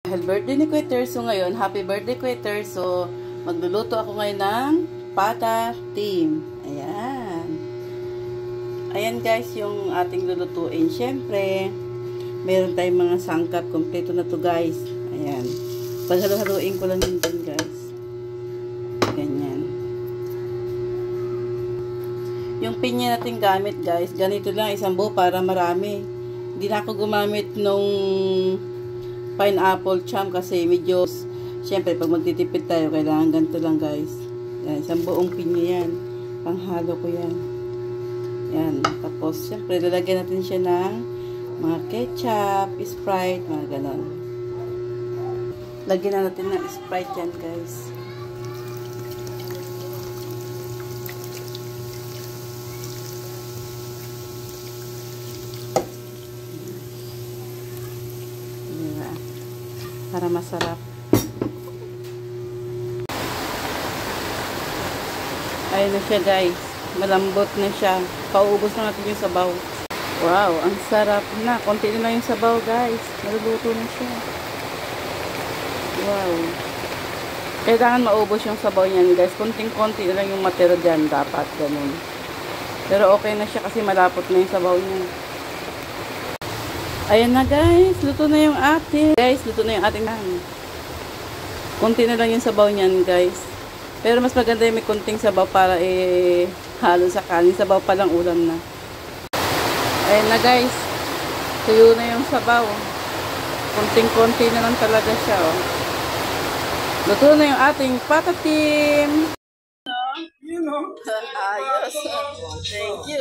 Dahil birthday ni Kuya Terso ngayon, happy birthday Kuya Terso. Magluluto ako ngayon ng pata team. Ayan. Ayan guys, yung ating lulutuin. Siyempre, meron tayong mga sangkap. Kompleto na to guys. Ayan. Paghalo-haluin ko lang din guys. Ganyan. Yung pinya natin gamit guys, ganito lang, isang buo para marami. Hindi na ako gumamit nung pineapple cham kasi medyo, syempre pag magtitipid tayo, kailangan ganito lang guys. Yan, isang buong pinya yan. Panghalo ko yan. Yan. Tapos, syempre, lalagyan natin siya ng mga ketchup, Sprite, mga ganon. Lagyan na natin ng Sprite yan guys. Para masarap. Ayun na siya guys. Malambot na siya. Pauubos na natin yung sabaw. Wow, ang sarap na. Konti na lang yung sabaw guys. Maluluto na siya. Wow. Kailangan maubos yung sabaw niyan guys. Konting-konti na lang yung matira dyan. Dapat ganun. Pero okay na siya kasi malapot na yung sabaw niya. Ayan na guys, luto na yung ating. Guys, luto na yung ating namin. Konti na lang yung sabaw niyan guys. Pero mas maganda yung may konting sabaw para halo sa kanin. Sabaw pa lang ulam na. Ayan na guys, tuyo na yung sabaw. Konting-konti na lang talaga siya. Oh. Luto na yung ating pata team. You know. Ayos. Thank you.